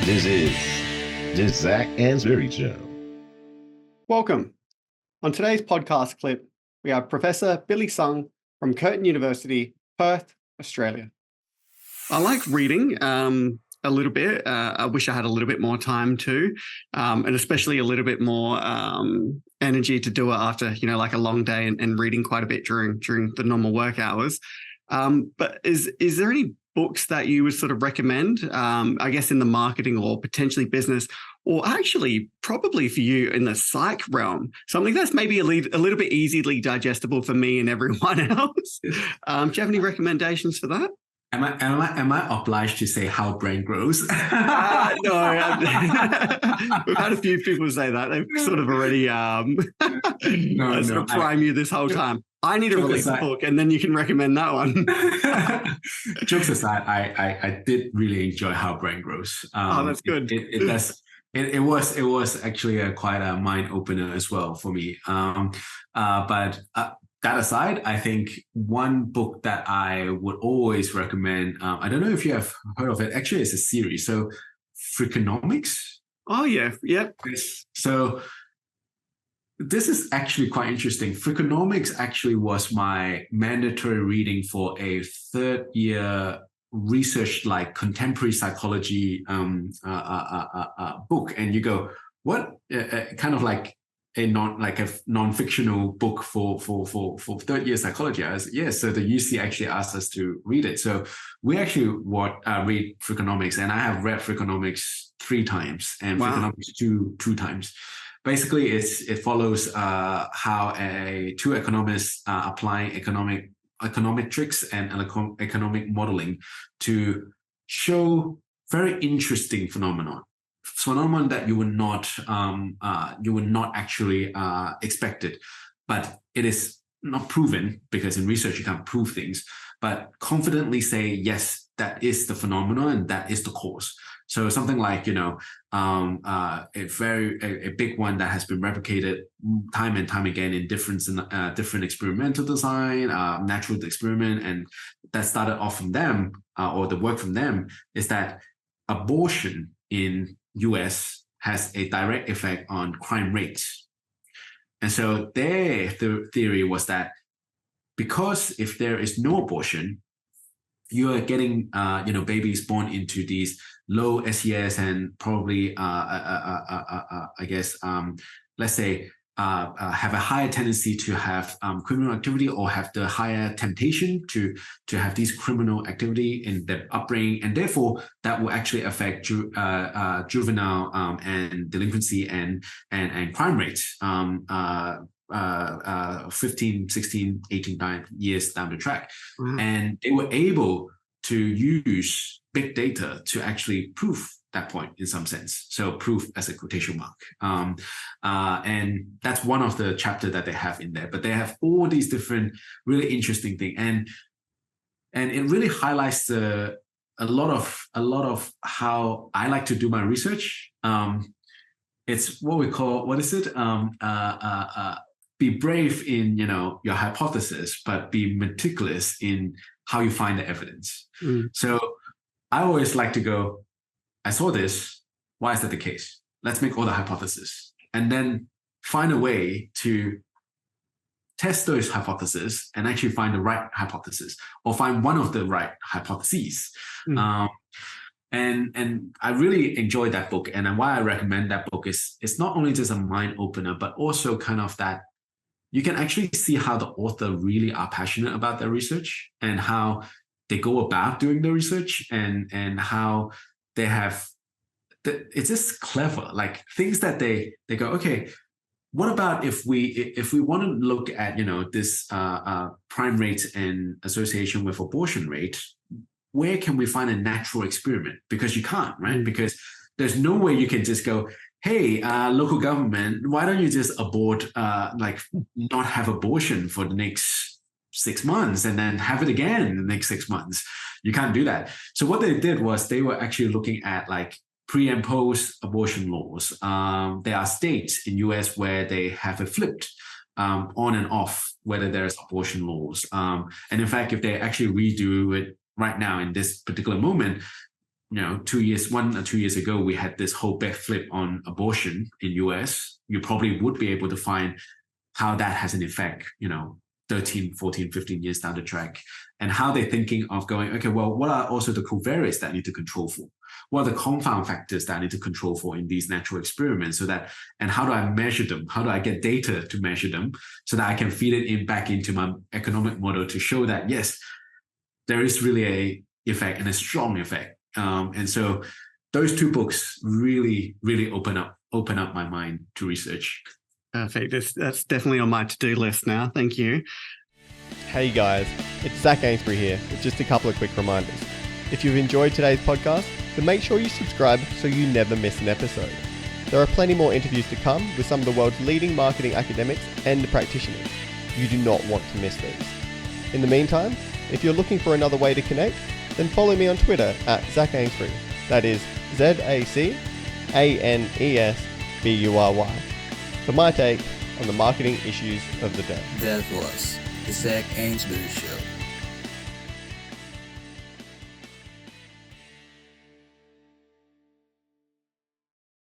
This is the Zac Anesbury Show. Welcome. On today's podcast clip, we have Professor Billy Sung from Curtin University, Perth, Australia. I like reading a little bit. I wish I had a little bit more time too, and especially a little bit more energy to do it after, like a long day and reading quite a bit during the normal work hours. But is there any books that you would sort of recommend, I guess, in the marketing or potentially business, or actually probably for you in the psych realm, something that's maybe a little bit easily digestible for me and everyone else? Do you have any recommendations for that? Am I obliged to say how brain grows? No, we've had a few people say that. They've sort of already prime you this whole time. I need to release a book, and then you can recommend that one. Jokes aside, I did really enjoy How Brain Grows. That's good. It was actually quite a mind opener as well for me. But that aside, I think one book that I would always recommend, I don't know if you have heard of it. Actually, it's a series. So Freakonomics. Oh, yeah. Yep. So this is actually quite interesting. Freakonomics actually was my mandatory reading for a third year research, like contemporary psychology book. And you go, what? Kind of like a non-fictional book for third year psychology. I was, yes. So the UC actually asked us to read it. So we actually read Freakonomics, and I have read Freakonomics 3 times and Freakonomics two times. Basically, it follows how two economists applying econometrics and economic modeling to show very interesting phenomenon that you would not actually expect it, but it is not proven, because in research you can't prove things, but confidently say yes, that is the phenomenon and that is the cause. So something like, a big one that has been replicated time and time again in different experimental design, natural experiment, and that started off from them, or the work from them, is that abortion in US has a direct effect on crime rates. And so their theory was that because if there is no abortion, you are getting babies born into these low SES and probably let's say have a higher tendency to have criminal activity, or have the higher temptation to have these criminal activity in their upbringing, and therefore that will actually affect juvenile and delinquency and crime rates 15, 16, 18 years down the track. Mm-hmm. And they were able to use big data to actually prove that point in some sense. So proof as a quotation mark. And that's one of the chapter that they have in there, but they have all these different really interesting things. And it really highlights a lot of how I like to do my research. It's what we call, be brave in, your hypothesis, but be meticulous in how you find the evidence. Mm. So I always like to go, I saw this. Why is that the case? Let's make all the hypotheses, and then find a way to test those hypotheses and actually find the right hypothesis, or find one of the right hypotheses. Mm. And I really enjoyed that book. And why I recommend that book is it's not only just a mind opener, but also kind of that you can actually see how the author really are passionate about their research, and how they go about doing the research, and how they have, it's just clever, like things that they go, okay, what about if we want to look at, this crime rate and association with abortion rate, where can we find a natural experiment? Because you can't, right? Because there's no way you can just go, hey, local government, why don't you just not have abortion for the next 6 months and then have it again in the next 6 months? You can't do that. So what they did was they were actually looking at like pre and post abortion laws. There are states in US where they have it flipped on and off, whether there's abortion laws. And in fact, if they actually redo it right now in this particular moment, 1 or 2 years ago, we had this whole backflip on abortion in US, you probably would be able to find how that has an effect, 13, 14, 15 years down the track, and how they're thinking of going, okay, well, what are also the covariates that I need to control for? What are the confound factors that I need to control for in these natural experiments and how do I measure them? How do I get data to measure them so that I can feed it back into my economic model to show that, yes, there is really a effect and a strong effect. And so those two books really, really open up my mind to research. Perfect. That's definitely on my to-do list now. Thank you. Hey guys, it's Zac Anesbury here with just a couple of quick reminders. If you've enjoyed today's podcast, then make sure you subscribe so you never miss an episode. There are plenty more interviews to come with some of the world's leading marketing academics and practitioners. You do not want to miss these. In the meantime, if you're looking for another way to connect, then follow me on Twitter at Zac Anesbury. That is ZACANESBURY. For my take on the marketing issues of the day. That was the Zac Anesbury Show.